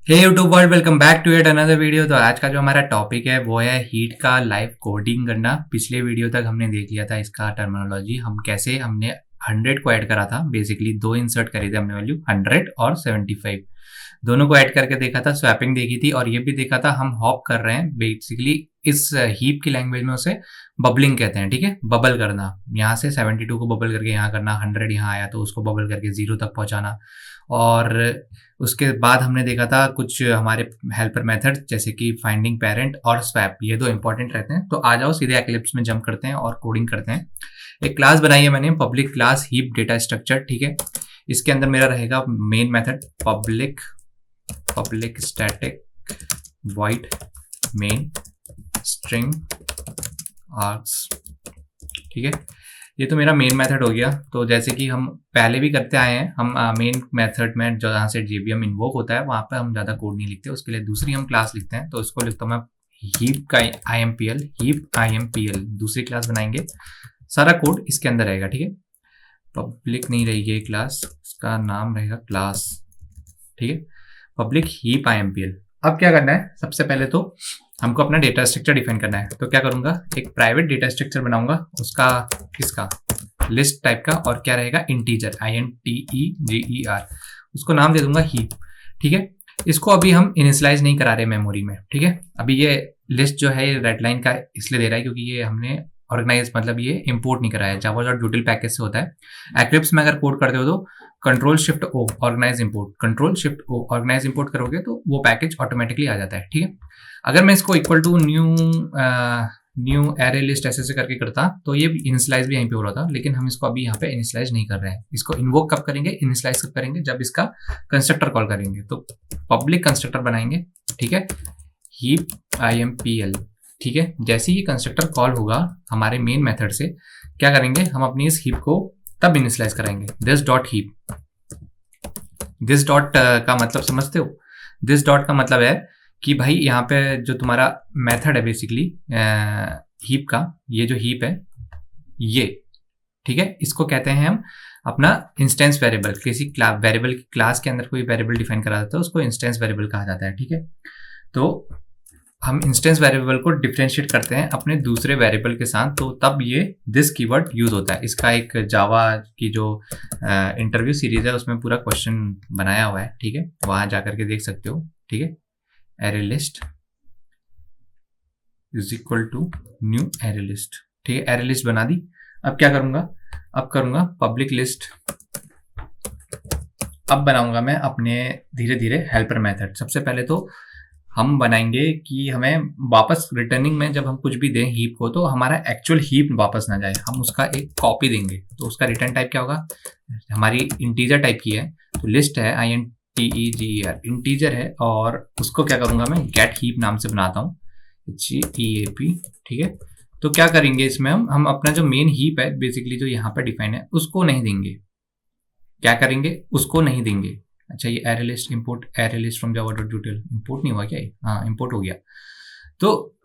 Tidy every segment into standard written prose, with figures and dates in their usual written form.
Hey YouTube world, welcome back to at another video. तो आज का जो हमारा टॉपिक है वो है हीट का लाइव कोडिंग करना। पिछले वीडियो तक हमने देख लिया था इसका टर्मिनोलॉजी, हम कैसे हमने 100 को ऐड करा था। बेसिकली दो इंसर्ट करे थे हमने, वैल्यू 100 और 75 दोनों को ऐड करके देखा था, स्वैपिंग देखी थी और ये भी देखा था हम हॉप कर रहे हैं। बेसिकली इस हीप की लैंग्वेज में उसे बबलिंग कहते हैं। ठीक है, बबल करना, यहाँ से 72 को बबल करके यहाँ करना, 100 यहाँ आया तो उसको बबल करके 0 तक पहुंचाना। और उसके बाद हमने देखा था कुछ हमारे हेल्पर मेथड जैसे कि फाइंडिंग पेरेंट और स्वैप, ये दो इंपॉर्टेंट रहते हैं। तो आ जाओ सीधे एक्लिप्स में जंप करते हैं और कोडिंग करते हैं। एक क्लास बनाई है मैंने, public class heap data structure. ठीक है, इसके अंदर मेरा रहेगा main method public static void main string arcs. ठीक है, ये तो मेरा मेन मेथड हो गया। तो जैसे कि हम पहले भी करते आए हैं, हम मेन मेथड में जहाँ से JVM इन्वोक होता है वहाँ पे हम ज़्यादा कोड नहीं लिखते, उसके लिए दूसरी हम क्लास लिखते हैं। तो इसको लिखता हूँ मैं हीप का IMPL दूसरी क्लास बनाएंगे, सारा कोड इसके अंदर रहेगा। ठीक है, पब्लिक नहीं रहेगी ये क्लास, इसका नाम रहेगा क्लास। ठीक है, पब्लिक हीप IMPL। अब क्या करना है, सबसे पहले तो हमको अपना डेटा स्ट्रक्चर डिफाइन करना है। तो क्या करूंगा, एक प्राइवेट डेटा स्ट्रक्चर बनाऊंगा, उसका किसका लिस्ट टाइप का, और क्या रहेगा इंटीजर INTEGER, उसको नाम दे दूंगा हीप। ठीक है, इसको अभी हम इनिशियलाइज नहीं करा रहे मेमोरी में। ठीक है, अभी ये लिस्ट जो है रेड लाइन का इसलिए दे रहा है क्योंकि ये हमने ऑर्गेनाइज मतलब ये इंपोर्ट नहीं कराया है, java.util पैकेज से होता है। एक्लिप्स में अगर कोड करते हो तो Ctrl+Shift+O organise import, Ctrl+Shift+O organise import करोगे तो वो पैकेज ऑटोमेटिकली आ जाता है। ठीक है, अगर मैं इसको equal to new array list ऐसे करके करता तो ये इनिशियलाइज भी यहीं पे हो रहा था, लेकिन हम इसको अभी यहाँ पे इनिशियलाइज नहीं कर रहे हैं। इसको इन्वोक कब करेंगे, इनिशियलाइज कब करेंगे, जब इसका कंस्ट्रक्टर कॉल करेंगे। तो पब्लिक कंस्ट्रक्टर बनाएंगे। ठीक है, हीप IMPL। ठीक है, जैसे ही कंस्ट्रक्टर कॉल होगा हमारे मेन मेथड से, क्या करेंगे हम अपनी इस हीप को तब इनिशियलाइज कराएंगे, this dot heap. This dot का मतलब समझते हो, दिस डॉट का मतलब है कि भाई यहाँ पे जो तुम्हारा मेथड है बेसिकली हीप का, ये जो हीप है ये, ठीक है, इसको कहते हैं हम अपना इंस्टेंस वेरिएबल। किसी वेरिएबल की क्लास के अंदर कोई वेरिएबल डिफाइन करा जाता है उसको इंस्टेंस वेरिएबल कहा जाता है। ठीक है, तो हम इंस्टेंस वेरिएबल को डिफरेंशिएट करते हैं अपने दूसरे वेरिएबल के साथ, तो तब ये दिस कीवर्ड यूज होता है। इसका एक जावा की जो इंटरव्यू सीरीज है उसमें पूरा क्वेश्चन बनाया हुआ है। ठीक है, वहां जाकर के देख सकते हो। ठीक है, array list is equal to new array list. ठीक है, एरे लिस्ट बना दी। अब क्या करूंगा, अब करूंगा पब्लिक लिस्ट। अब बनाऊंगा मैं अपने धीरे धीरे हेल्पर मेथड। सबसे पहले तो हम बनाएंगे कि हमें वापस रिटर्निंग में जब हम कुछ भी दें हीप को, तो हमारा एक्चुअल हीप वापस ना जाए, हम उसका एक कॉपी देंगे। तो उसका रिटर्न टाइप क्या होगा, हमारी इंटीजर टाइप की है तो लिस्ट है INTEGER, इंटीजर है, और उसको क्या करूंगा मैं गेट हीप नाम से बनाता हूँ, GEAP। ठीक है, तो क्या करेंगे इसमें हम अपना जो मेन हीप है बेसिकली जो यहाँ पर डिफाइन है उसको नहीं देंगे। क्या करेंगे, उसको नहीं देंगे। अच्छा, ये array list import, array list from java.util import नहीं हुआ क्या ये, हाँ इंपोर्ट हो गया। तो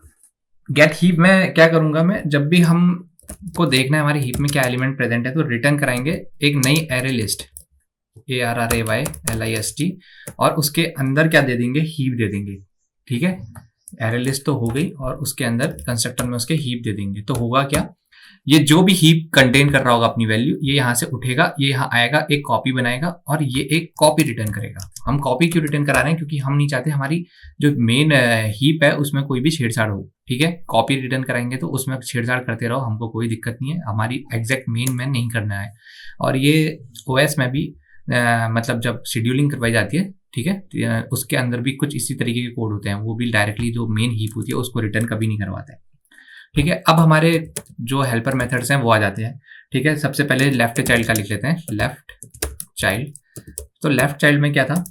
गेट हीप में क्या करूंगा मैं, जब भी हम को देखना है हमारे हीप में क्या एलिमेंट प्रेजेंट है तो रिटर्न कराएंगे एक नई एरे लिस्ट ARRAYLIST, और उसके अंदर क्या दे देंगे, हीप दे देंगे। ठीक है, एरे लिस्ट तो हो गई और उसके अंदर कंस्ट्रक्टर में उसके हीप दे देंगे। तो होगा क्या, ये जो भी हीप कंटेन कर रहा होगा अपनी वैल्यू, ये यहाँ से उठेगा, ये यहाँ आएगा, एक कॉपी बनाएगा और ये एक कॉपी रिटर्न करेगा। हम कॉपी क्यों रिटर्न करा रहे हैं, क्योंकि हम नहीं चाहते हमारी जो मेन हीप है उसमें कोई भी छेड़छाड़ हो। ठीक है, कॉपी रिटर्न कराएंगे तो उसमें छेड़छाड़ करते रहो, हमको कोई दिक्कत नहीं है, हमारी एग्जैक्ट मेन में नहीं करना है। और ये OS में भी मतलब जब शेड्यूलिंग करवाई जाती है, ठीक है, उसके अंदर भी कुछ इसी तरीके के कोड होते हैं, वो भी डायरेक्टली जो मेन हीप होती है उसको रिटर्न कभी नहीं करवाते हैं। ठीक है, अब हमारे जो हेल्पर मेथड्स हैं वो आ जाते हैं। ठीक है, सबसे पहले लेफ्ट चाइल्ड का लिख लेते हैं, लेफ्ट चाइल्ड। तो लेफ्ट चाइल्ड में क्या था,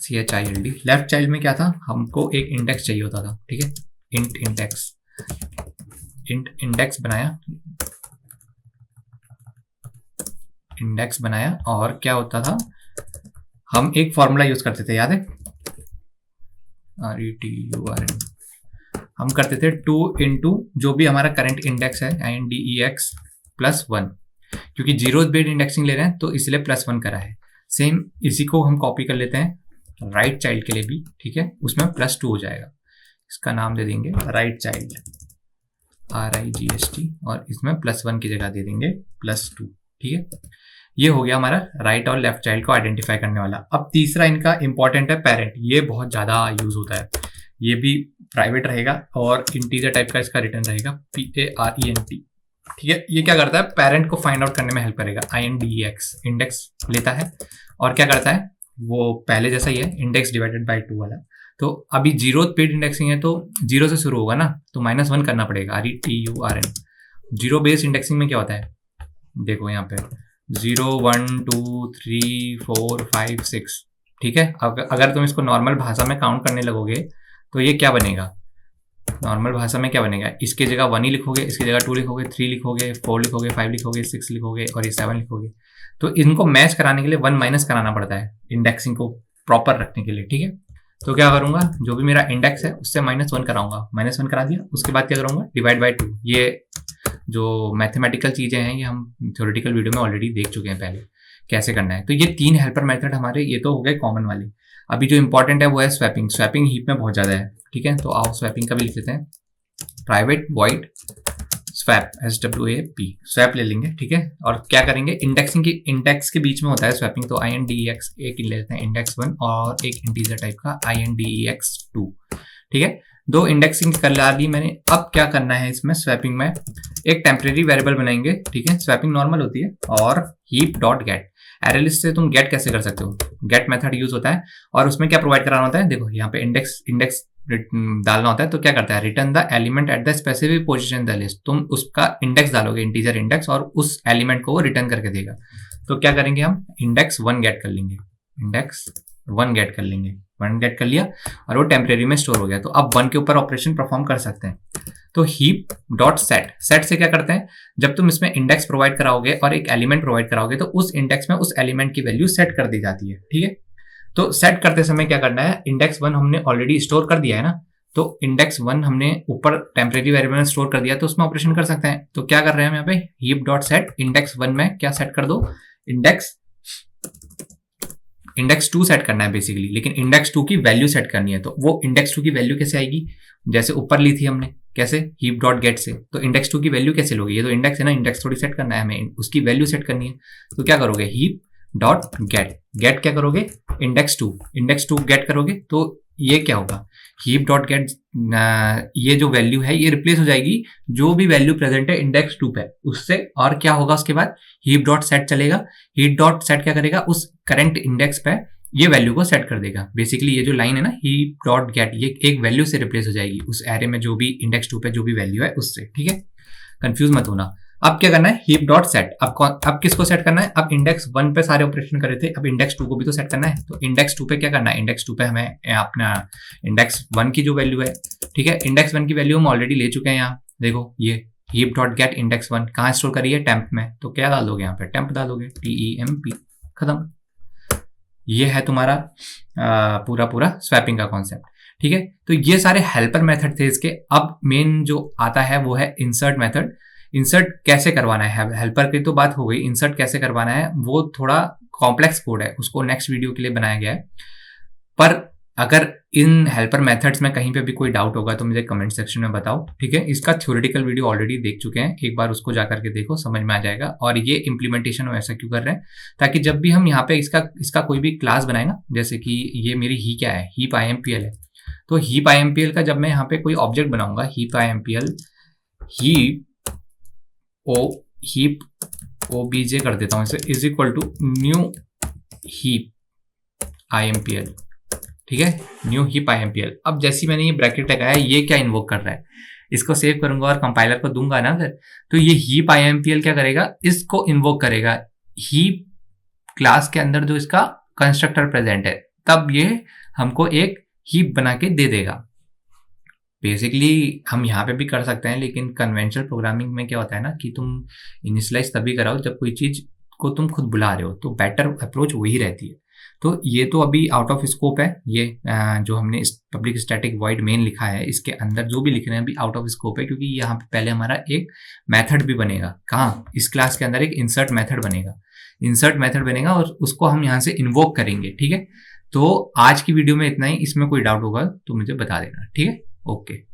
CHILD। लेफ्ट चाइल्ड में क्या था, हमको एक इंडेक्स चाहिए होता था। ठीक है, इंडेक्स बनाया, इंडेक्स बनाया, और क्या होता था, हम एक फॉर्मूला यूज करते थे, याद है, RETURN। हम करते थे 2 इंटू जो भी हमारा करंट इंडेक्स है INDEX+1, क्योंकि जीरो बेस्ड इंडेक्सिंग ले रहे हैं तो इसलिए +1 करा है। सेम इसी को हम कॉपी कर लेते हैं राइट चाइल्ड के लिए भी, ठीक है, उसमें +2 हो जाएगा। इसका नाम दे देंगे राइट चाइल्ड, RIGST, और इसमें +1 की जगह दे देंगे +2, ठीक है। ये हो गया हमारा राइट और लेफ्ट चाइल्ड को आइडेंटिफाई करने वाला। अब तीसरा इनका इंपॉर्टेंट है पेरेंट। ये बहुत ज़्यादा यूज होता है, ये भी प्राइवेट रहेगा और इंटीजर टाइप का इसका रिटर्न रहेगा, PARENT, ठीक है। ये क्या करता है, पेरेंट को फाइंड आउट करने में हेल्प करेगा। INDEX इंडेक्स लेता है और क्या करता है, वो पहले जैसा ही है, इंडेक्स डिवाइडेड बाई 2 वाला। तो अभी 0th पेड इंडेक्सिंग है तो 0 से शुरू होगा ना, तो -1 करना पड़ेगा, RETURN। 0 बेस्ड इंडेक्सिंग में क्या होता है, देखो यहाँ पे 0 1 2 3 4 5 6, ठीक है। अगर तुम इसको नॉर्मल भाषा में काउंट करने लगोगे तो ये क्या बनेगा, नॉर्मल भाषा में क्या बनेगा, इसके जगह 1 ही लिखोगे, इसकी जगह 2 लिखोगे, 3 लिखोगे, 4 लिखोगे, 5 लिखोगे, 6 लिखोगे और ये 7 लिखोगे। तो इनको मैच कराने के लिए 1 माइनस कराना पड़ता है इंडेक्सिंग को प्रॉपर रखने के लिए, ठीक है। तो क्या करूंगा, जो भी मेरा इंडेक्स है उससे -1 कराऊंगा, -1 करा दिया, उसके बाद क्या करूंगा, डिवाइड बाई 2। ये जो मैथमेटिकल चीजें हैं ये हम थ्योरेटिकल वीडियो में ऑलरेडी देख चुके हैं पहले कैसे करना है। तो ये 3 हेल्पर मेथड हमारे ये तो हो गए कॉमन वाले। अभी जो इंपॉर्टेंट है वो है स्वैपिंग। स्वैपिंग हीप में बहुत ज्यादा है, ठीक है। तो आओ स्वैपिंग का भी लिख लेते हैं, private void swap, SWAP, swap ले लेंगे, ठीक है। और क्या करेंगे, इंडेक्सिंग की इंडेक्स के बीच में होता है स्वैपिंग, तो INDEX एक ले लेते हैं, इंडेक्स 1, और एक इंटीजर टाइप का INDEX 2, ठीक है। 2 इंडेक्सिंग कर ला दी मैंने। अब क्या करना है इसमें स्वैपिंग में, एक टेम्परेरी वेरिएबल बनाएंगे, ठीक है। स्वैपिंग नॉर्मल होती है, और heap dot gate. Array list से तुम गेट कैसे कर सकते हो, गेट मेथड यूज होता है, और उसमें क्या प्रोवाइड कराना होता है, देखो यहाँ पे इंडेक्स डालना होता है। तो क्या करता है, return the element at the specific position in the list. तुम उसका इंडेक्स डालोगे, इंटीजर इंडेक्स, और उस एलिमेंट को वो रिटर्न करके देगा। तो क्या करेंगे हम, इंडेक्स 1 गेट कर लेंगे, इंडेक्स 1 गेट कर लेंगे, 1 गेट कर लिया और वो टेम्परेरी में स्टोर हो गया। तो अब 1 के ऊपर ऑपरेशन परफॉर्म कर सकते हैं। तो हीप डॉट सेट, सेट से क्या करते हैं, जब तुम इसमें इंडेक्स प्रोवाइड कराओगे और एक एलिमेंट प्रोवाइड कराओगे तो उस इंडेक्स में उस एलिमेंट की वैल्यू सेट कर दी जाती है, ठीक है। तो सेट करते समय क्या करना है, इंडेक्स 1 हमने ऑलरेडी स्टोर कर दिया है ना, तो इंडेक्स 1 हमने ऊपर टेम्परेरी वेरिएबल में स्टोर कर दिया, तो उसमें ऑपरेशन कर सकते हैं। तो क्या कर रहे हैं हम यहाँ पे, हीप डॉट सेट इंडेक्स 1 में क्या सेट कर दो, इंडेक्स 2 सेट करना है बेसिकली, लेकिन इंडेक्स 2 की वैल्यू सेट करनी है। तो वो इंडेक्स 2 की वैल्यू कैसे आएगी, जैसे ऊपर ली थी हमने, कैसे, हीप डॉट गेट से। तो इंडेक्स 2 की वैल्यू कैसे लोगे, ये तो इंडेक्स है ना, इंडेक्स थोड़ी सेट करना है हमें, उसकी वैल्यू सेट करनी है। तो क्या करोगे, हीप डॉट गेट, गेट क्या करोगे, इंडेक्स 2 गेट करोगे। तो ये क्या होगा, हीप डॉट गेट, ये जो वैल्यू है ये रिप्लेस हो जाएगी जो भी वैल्यू प्रेजेंट है इंडेक्स 2 पे उससे। और क्या होगा उसके बाद, हीप डॉट सेट चलेगा, हीप डॉट सेट क्या करेगा, उस करंट इंडेक्स पे ये वैल्यू को सेट कर देगा। बेसिकली ये जो लाइन है ना, हीप डॉट गेट, ये एक वैल्यू से रिप्लेस हो जाएगी उस एरे में जो भी इंडेक्स 2 पे जो भी वैल्यू है उससे, ठीक है। कंफ्यूज मत होना। अब क्या करना है, हीप डॉट सेट, अब किसको सेट करना है, अब इंडेक्स 1 पे सारे ऑपरेशन करे थे, अब इंडेक्स 2 को भी तो सेट करना है। तो इंडेक्स 2 पे क्या करना है, इंडेक्स 2 पे हमें अपना इंडेक्स 1 की जो वैल्यू है, ठीक है, इंडेक्स 1 की वैल्यू हम ऑलरेडी ले चुके हैं यहाँ, देखो ये हीप डॉट गेट इंडेक्स 1 कहाँ स्टोर करी है, टेम्प में। तो क्या डाल दोगे यहाँ पे, टेम्प डालोगे, TEMP, खत्म। ये है तुम्हारा पूरा स्वैपिंग का कॉन्सेप्ट, ठीक है। तो ये सारे हेल्पर मेथड थे इसके। अब मेन जो आता है वो है इंसर्ट मेथड। इंसर्ट कैसे करवाना है, हेल्पर की तो बात हो गई, इंसर्ट कैसे करवाना है वो थोड़ा कॉम्प्लेक्स कोड है, उसको नेक्स्ट वीडियो के लिए बनाया गया है। पर अगर इन हेल्पर मेथड्स में कहीं पे भी कोई डाउट होगा तो मुझे कमेंट सेक्शन में बताओ, ठीक है। इसका थ्योरेटिकल वीडियो ऑलरेडी देख चुके हैं, एक बार उसको जाकर के देखो, समझ में आ जाएगा। और ये इम्प्लीमेंटेशन हम ऐसा क्यों कर रहे हैं, ताकि जब भी हम यहाँ पे इसका कोई भी क्लास बनाए ना, जैसे कि ये मेरी ही क्या है, हीप IMPL है, तो हीप IMPL का जब मैं यहाँ पे कोई ऑब्जेक्ट बनाऊंगा, हीप IMPL, हीप OBJ कर देता हूँ इसे, is equal to new heap IMPL, ठीक है, न्यू हीप IMPL। अब जैसी मैंने ये ब्रैकेट लगाया, ये क्या इन्वोक कर रहा है, इसको सेव करूंगा और कंपाइलर को दूंगा ना अगर, तो ये हीप IMPL क्या करेगा, इसको इन्वोक करेगा हीप क्लास के अंदर जो इसका कंस्ट्रक्टर प्रेजेंट है, तब ये हमको एक हीप बना के दे देगा। बेसिकली हम यहाँ पे भी कर सकते हैं, लेकिन कन्वेंशनल प्रोग्रामिंग में क्या होता है ना कि तुम इनिशियलाइज तभी कराओ जब कोई चीज को तुम खुद बुला रहे हो, तो बेटर अप्रोच वही रहती है। तो ये तो अभी आउट ऑफ स्कोप है, ये जो हमने इस पब्लिक स्टैटिक वॉइड मेन लिखा है, इसके अंदर जो भी लिख रहे हैं अभी आउट ऑफ स्कोप है, क्योंकि यहाँ पे पहले हमारा एक मेथड भी बनेगा। कहाँ, इस क्लास के अंदर एक इंसर्ट मेथड बनेगा, इंसर्ट मेथड बनेगा और उसको हम यहाँ से इन्वोक करेंगे, ठीक है। तो आज की वीडियो में इतना ही। इसमें कोई डाउट होगा तो मुझे बता देना, ठीक है? ओके।